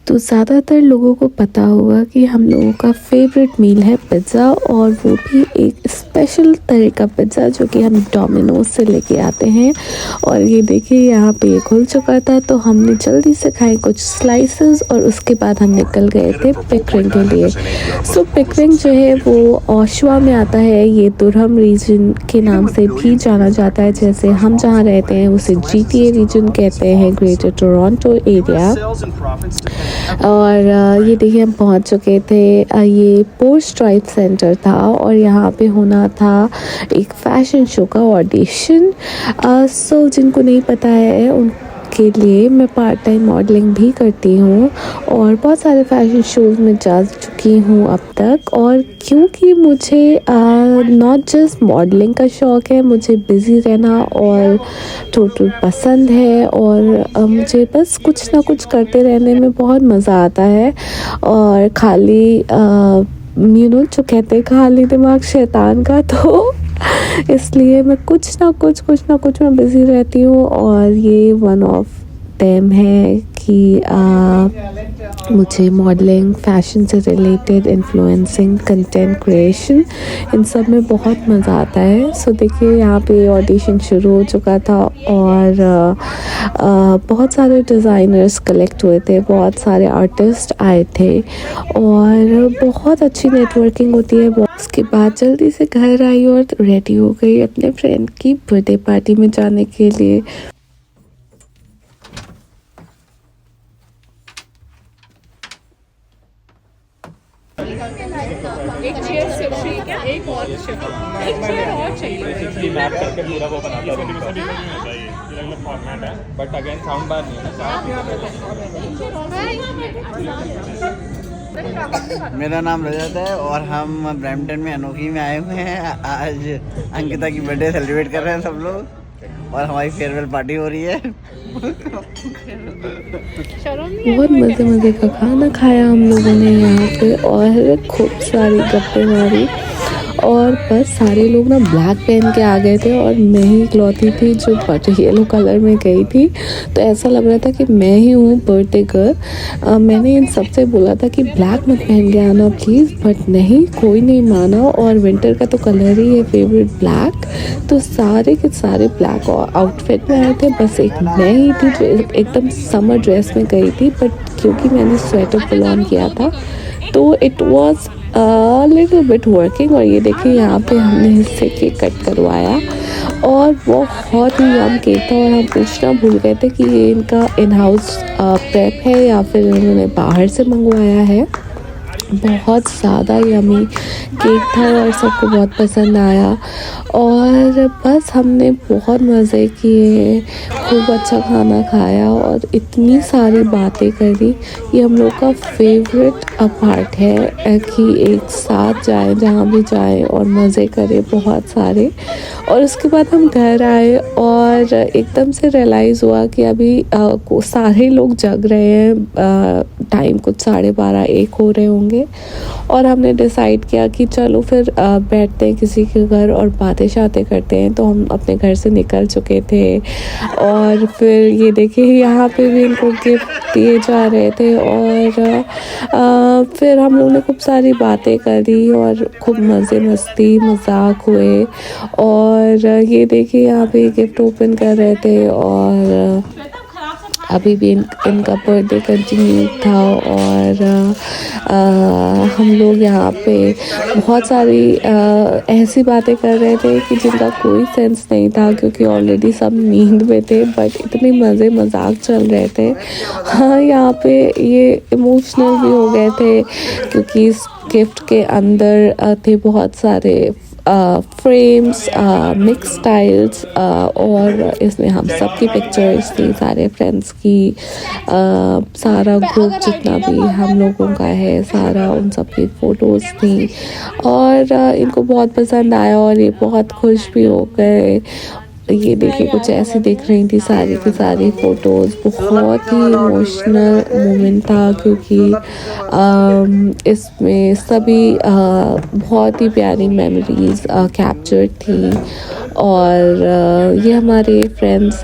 तो ज़्यादातर लोगों को पता होगा कि हम लोगों का फेवरेट मील है पिज़्ज़ा, और वो भी एक स्पेशल तरह का पिज़्ज़ा जो कि हम डोमिनोज से लेके आते हैं। और ये देखिए यहाँ पे ये खुल चुका था, तो हमने जल्दी से खाए कुछ स्लाइसेस और उसके बाद हम निकल गए थे पिकरिंग के लिए। सो पिकरिंग जो है वो ओशवा में आता है। ये दुरहम रीजन के नाम से भी जाना जाता है। जैसे हम जहाँ रहते हैं उसे GTA रीजन कहते हैं, ग्रेटर टोरंटो एरिया। और ये देखिए हम पहुंच चुके थे। ये पोस्ट ड्राइव सेंटर था और यहाँ पे होना था एक फ़ैशन शो का ऑडिशन। सो जिनको नहीं पता है उनके लिए मैं पार्ट टाइम मॉडलिंग भी करती हूँ और बहुत सारे फ़ैशन शोज़ में जा चुकी हूँ अब तक। और क्योंकि मुझे नॉट जस्ट मॉडलिंग का शौक़ है, मुझे बिज़ी रहना और टोटल पसंद है। और मुझे बस कुछ ना कुछ करते रहने में बहुत मज़ा आता है। और खाली जो कहते हैं खाली दिमाग शैतान का, तो इसलिए मैं कुछ ना कुछ मैं बिज़ी रहती हूँ। और ये वन ऑफ देम है कि मुझे मॉडलिंग, फ़ैशन से रिलेटेड, इन्फ्लुएंसिंग, कंटेंट क्रिएशन, इन सब में बहुत मज़ा आता है। सो देखिए यहाँ पे ऑडिशन शुरू हो चुका था और बहुत सारे डिज़ाइनर्स कलेक्ट हुए थे, बहुत सारे आर्टिस्ट आए थे और बहुत अच्छी नेटवर्किंग होती है। उसके बाद जल्दी से घर आई और रेडी हो गई अपने फ्रेंड की बर्थडे पार्टी में जाने के लिए। एक चेयर सिर्फ ठीक है, एक और एक चेयर और चाहिए। मैप करके पूरा वो बनाता है। फॉर्मेट है बट अगेन साउंड बार नहीं है ना। मेरा नाम रजत है और हम ब्रैम्पटन में अनोखी में आए हुए हैं। आज अंकिता की बर्थडे सेलिब्रेट कर रहे हैं सब लोग और हमारी फेयरवेल पार्टी हो रही है। बहुत मज़े का खाना खाया हम लोगों ने यहाँ पे और खूब सारी गप्पे मारी। और बस सारे लोग ना ब्लैक पहन के आ गए थे और मैं ही इकलौती थी जो येलो कलर में गई थी। तो ऐसा लग रहा था कि मैं ही हूँ बर्थडे गर्ल। मैंने इन सबसे बोला था कि ब्लैक मत पहन के आना प्लीज़, बट नहीं, कोई नहीं माना। और विंटर का तो कलर ही है फेवरेट ब्लैक, तो सारे के सारे ब्लैक आउटफिट में आए थे। बस एक मैं ही थी जो एकदम समर ड्रेस में गई थी, बट क्योंकि मैंने स्वेटर पुल ऑन किया था तो it was little bit working. और ये देखिए यहाँ पे हमने इससे केक कट करवाया और बहुत ही यम केक था। और हम पूछना भूल गए थे कि ये इनका इन हाउस प्रेप है या फिर इन्होंने बाहर से मंगवाया है। बहुत ज़्यादा यमी केक था और सबको बहुत पसंद आया। और बस हमने बहुत मज़े किए, खूब अच्छा खाना खाया और इतनी सारी बातें करी। ये हम लोग का फेवरेट पार्ट है कि एक साथ जाए जहाँ भी जाए और मज़े करें बहुत सारे। और उसके बाद हम घर आए और एकदम से रियलाइज़ हुआ कि अभी सारे लोग जग रहे हैं। टाइम कुछ 12:30-1 हो रहे होंगे और हमने डिसाइड किया कि चलो फिर बैठते हैं किसी के घर और बातें शातें करते हैं। तो हम अपने घर से निकल चुके थे और फिर ये देखिए यहाँ पे भी इनको गिफ्ट दिए जा रहे थे। और फिर हम लोगों ने खूब सारी बातें करी और खूब मज़े मस्ती मजाक हुए। और ये देखिए यहाँ पे गिफ्ट ओपन कर रहे थे और अभी भी इनका बर्थडे कंटिन्यू था। और हम लोग यहाँ पे बहुत सारी ऐसी बातें कर रहे थे कि जिनका कोई सेंस नहीं था क्योंकि ऑलरेडी सब नींद में थे, बट इतने मज़े मजाक चल रहे थे। हाँ, यहाँ पे ये इमोशनल भी हो गए थे क्योंकि इस गिफ्ट के अंदर थे बहुत सारे फ्रेम्स, मिक्स स्टाइल्स और इसमें हम सब की पिक्चर्स थी, सारे फ्रेंड्स की, सारा ग्रुप जितना भी हम लोगों का है सारा, उन सब की फ़ोटोज़ थी। और इनको बहुत पसंद आया और ये बहुत खुश भी हो गए। ये देखिए कुछ ऐसी दिख रही थी सारी की सारी फ़ोटोज़। बहुत ही इमोशनल मोमेंट था क्योंकि इसमें सभी बहुत ही प्यारी मेमोरीज़ कैप्चर थी। और ये हमारे फ्रेंड्स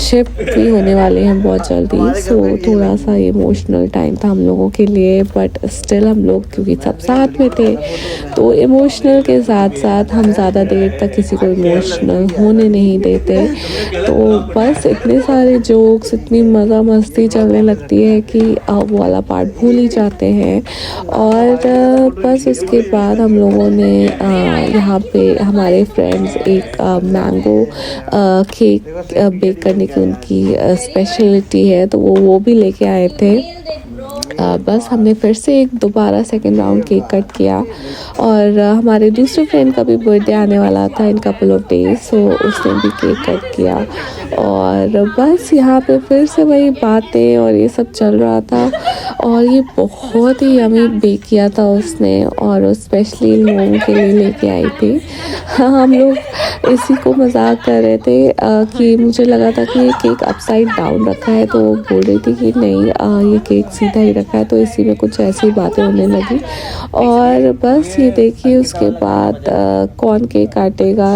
शिफ्ट भी होने वाले हैं बहुत जल्दी, सो थोड़ा सा इमोशनल टाइम था हम लोगों के लिए। बट स्टिल हम लोग क्योंकि सब साथ में थे तो इमोशनल के साथ साथ हम ज़्यादा देर तक किसी को इमोशनल होने नहीं देते। तो बस इतने सारे जोक्स, इतनी मज़ा मस्ती चलने लगती है कि वो वाला पार्ट भूल ही जाते हैं। और बस उसके बाद हम लोगों ने यहाँ पे हमारे फ्रेंड्स एक मैंगो केक बेक करने की उनकी स्पेशलिटी है, तो वो भी लेके आए थे। बस हमने फिर से दोबारा सेकेंड राउंड केक कट किया। और हमारे दूसरे फ्रेंड का भी बर्थडे आने वाला था इन कपल ऑफ डेज, सो उसने भी केक कट किया। और बस यहाँ पे फिर से वही बातें और ये सब चल रहा था। और ये बहुत ही यमी बेक किया था उसने, और स्पेशली इन लोगों के लिए लेके आई थी। हम लोग इसी को मजाक कर रहे थे कि मुझे लगा था कि ये केक अपसाइड डाउन रखा है, तो वो बोल रही थी कि नहीं ये केक सीधा ही रखा है, तो इसी में कुछ ऐसी बातें होने लगी। और बस ये देखिए उसके बाद कौन केक काटेगा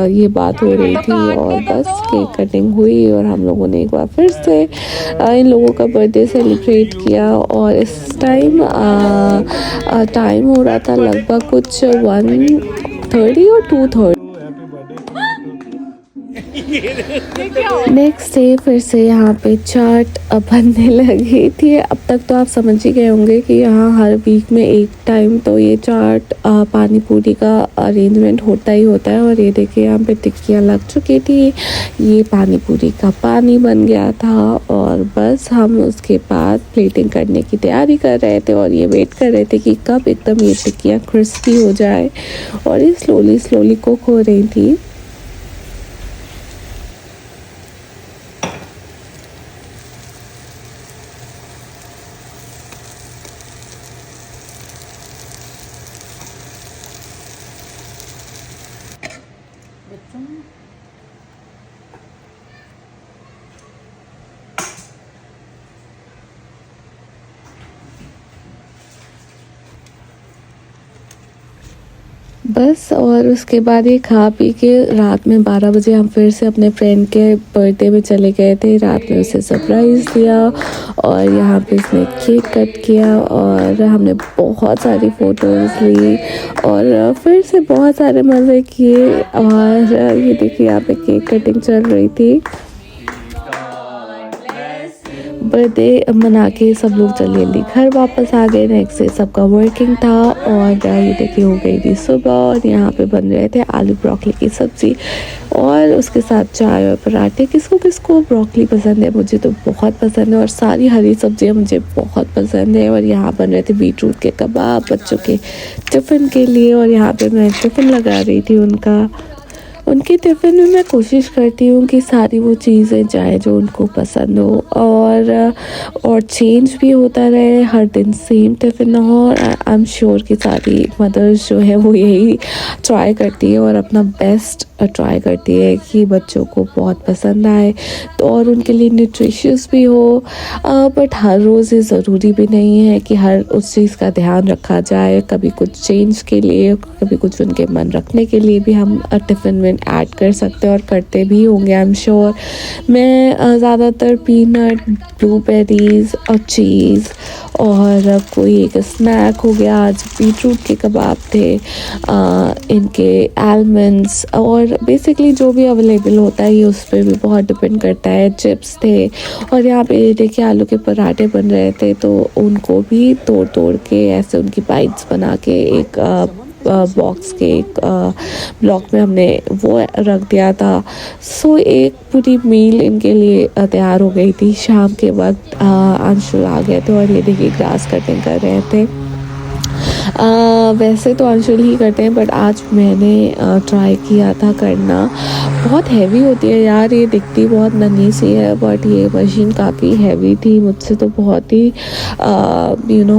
ये बात हो रही थी। और बस केक कटिंग हुई और हम लोगों ने एक बार फिर से इन लोगों का बर्थडे सेलिब्रेट किया। और इस टाइम हो रहा था लगभग कुछ 1:30 और 2:30। नेक्स्ट डे फिर से यहाँ पे चाट बनने लगी थी। अब तक तो आप समझ ही गए होंगे कि यहाँ हर वीक में एक टाइम तो ये चाट पानी पूरी का अरेंजमेंट होता ही होता है। और ये देखिए यहाँ पे टिक्कियाँ लग चुकी थी, ये पानी पूरी का पानी बन गया था। और बस हम उसके बाद प्लेटिंग करने की तैयारी कर रहे थे और ये वेट कर रहे थे कि कब एकदम ये टिक्कियाँ क्रिस्पी हो जाए। और ये स्लोली कुक हो रही थी। बस और उसके बाद ये खा पी के रात में 12 बजे हम फिर से अपने फ्रेंड के बर्थडे में चले गए थे। रात में उसे सरप्राइज़ दिया और यहाँ पे उसने केक कट किया और हमने बहुत सारी फ़ोटोज़ ली और फिर से बहुत सारे मज़े किए। और ये देखिए यहाँ पे केक कटिंग चल रही थी। बर्थडे मना के सब लोग जल्दी घर वापस आ गए। नेक्स्ट डे सबका वर्किंग था और ये देखिए हो गई थी सुबह और यहाँ पे बन रहे थे आलू ब्रोकली की सब्ज़ी और उसके साथ चाय और पराठे। किसको किसको ब्रोकली पसंद है, मुझे तो बहुत पसंद है और सारी हरी सब्जियाँ मुझे बहुत पसंद है। और यहाँ बन रहे थे बीटरूट के कबाब बच्चों के टिफ़िन के लिए और यहाँ पे मैं टिफ़िन लगा रही थी उनके टिफ़िन में। मैं कोशिश करती हूँ कि सारी वो चीज़ें जाए जो उनको पसंद हो और चेंज भी होता रहे, हर दिन सेम टिफ़िन ना हो। आई एम श्योर कि सारी मदर्स जो है वो यही ट्राई करती है और अपना बेस्ट ट्राई करती है कि बच्चों को बहुत पसंद आए तो और उनके लिए न्यूट्रिशियस भी हो। बट हर रोज़ ये ज़रूरी भी नहीं है कि हर उस चीज़ का ध्यान रखा जाए। कभी कुछ चेंज के लिए, कभी कुछ उनके मन रखने के लिए भी हम टिफ़िन में ऐड कर सकते हैं और करते भी होंगे आई एम श्योर। मैं ज़्यादातर पीनट, ब्लूबेरीज़ और चीज़ और कोई एक स्नैक हो गया, आज बीटरूट के कबाब थे, इनके आलमंड्स और बेसिकली जो भी अवेलेबल होता है ये उस पर भी बहुत डिपेंड करता है। चिप्स थे और यहाँ पे देखिए आलू के पराठे बन रहे थे तो उनको भी तोड़ के ऐसे उनकी बाइट्स बना के एक बॉक्स के एक ब्लॉक में हमने वो रख दिया था। सो एक पूरी मील इनके लिए तैयार हो गई थी। शाम के वक्त अंशुल आ गए थे और ये देखिए ग्रास कटिंग कर रहे थे। वैसे तो अंशुल ही करते हैं, बट आज मैंने ट्राई किया था करना। बहुत हैवी होती है यार, ये दिखती बहुत नन्ही सी है बट ये मशीन काफ़ी हैवी थी। मुझसे तो बहुत ही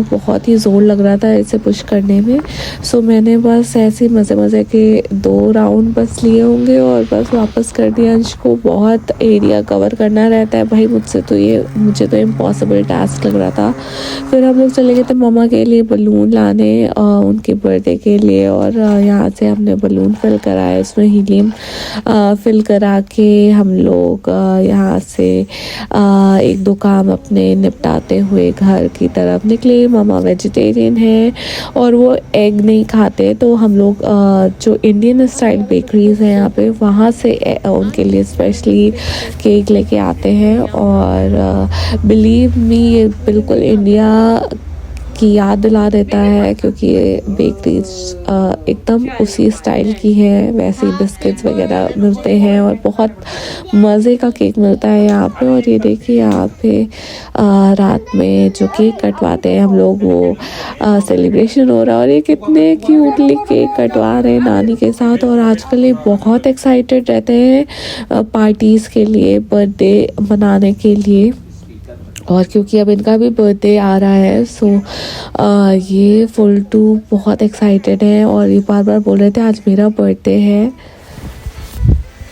बहुत ही ज़ोर लग रहा था इसे पुश करने में। सो मैंने बस ऐसे मज़े मज़े के 2 राउंड बस लिए होंगे और बस वापस कर दिया। अंश को बहुत एरिया कवर करना रहता है भाई, मुझे तो इम्पॉसिबल टास्क लग रहा था। फिर हम लोग चले गए थे मम्मा के लिए बलून लाने उनके बर्थडे के लिए, और यहाँ से हमने बलून फिल कराए, उसमें हीलियम फिल करा के हम लोग यहाँ से 1-2 काम अपने निपटाते हुए घर की तरफ निकले। मम्मा वेजिटेरियन है और वो एग नहीं खाते, तो हम लोग जो इंडियन स्टाइल बेकरीज़ हैं यहाँ पे, वहाँ से उनके लिए स्पेशली केक लेके आते हैं। और बिलीव मी, ये बिल्कुल इंडिया की याद दिला देता है, क्योंकि ये बेकरीज एकदम उसी स्टाइल की है। वैसे ही बिस्किट्स वगैरह मिलते हैं और बहुत मज़े का केक मिलता है यहाँ पे। और ये देखिए यहाँ पे रात में जो केक कटवाते हैं हम लोग, वो सेलिब्रेशन हो रहा है और ये कितने क्यूटली केक कटवा रहे हैं नानी के साथ। और आजकल ये बहुत एक्साइटेड रहते हैं पार्टीज़ के लिए, बर्थडे मनाने के लिए। और क्योंकि अब इनका भी बर्थडे आ रहा है, सो ये फुल टू बहुत एक्साइटेड है और ये बार बार बोल रहे थे आज मेरा बर्थडे है।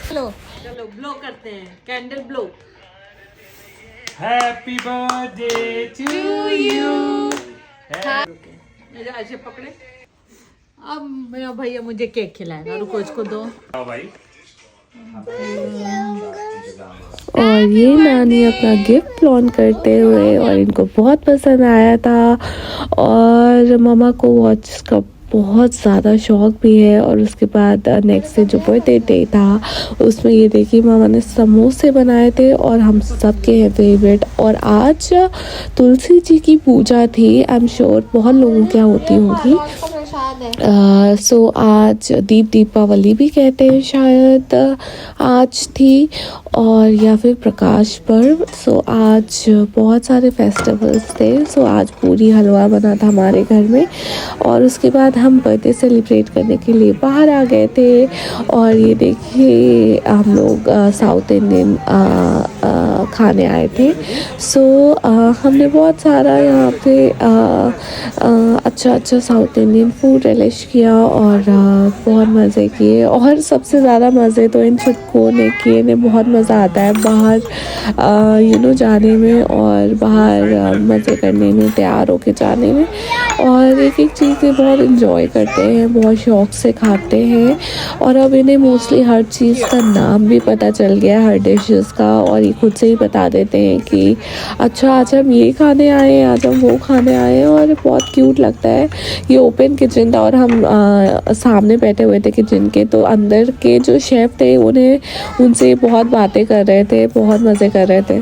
चलो ब्लो करते हैं, candle blow. Happy birthday to you. ऐसे पकड़े। अब मेरा भैया मुझे केक खिलाएगा, रुको इसको दो। आओ भाई। और ये नानी अपना गिफ्ट लॉन्च करते हुए, और इनको बहुत पसंद आया था और मम्मा को वॉच का बहुत ज़्यादा शौक भी है। और उसके बाद नेक्स्ट डे जो बर्थडे डे था, उसमें ये देखिए मामा ने समोसे बनाए थे और हम सबके हैं फेवरेट। और आज तुलसी जी की पूजा थी, आई एम श्योर बहुत लोगों के यहाँ होती होगी। सो आज दीपावली भी कहते हैं शायद आज थी, और या फिर प्रकाश पर्व। सो आज बहुत सारे फेस्टिवल्स थे। सो आज पूरी हलवा बना था हमारे घर में, और उसके बाद हम बर्थडे सेलिब्रेट करने के लिए बाहर आ गए थे। और ये देखिए हम लोग साउथ इंडियन खाने आए थे। सो हमने बहुत सारा यहाँ पे अच्छा साउथ इंडियन फूड रिलिश किया और बहुत मज़े किए। और सबसे ज़्यादा मज़े तो इन छुटकों ने किए, इन्हें बहुत मज़ा आता है बाहर जाने में और बाहर मज़े करने में, तैयार होके जाने में। और एक चीज़ें बहुत इंजॉय करते हैं, बहुत शौक़ से खाते हैं। और अब इन्हें मोस्टली हर चीज़ का नाम भी पता चल गया, हर डिशेस का। और ये खुद से ही बता देते हैं कि अच्छा आज हम ये खाने आए हैं, आज हम वो खाने आए हैं। और बहुत क्यूट लगता है। ये ओपन किचन था और हम सामने बैठे हुए थे किचन के, तो अंदर के जो शेफ़ थे उनसे बहुत बातें कर रहे थे, बहुत मज़े कर रहे थे।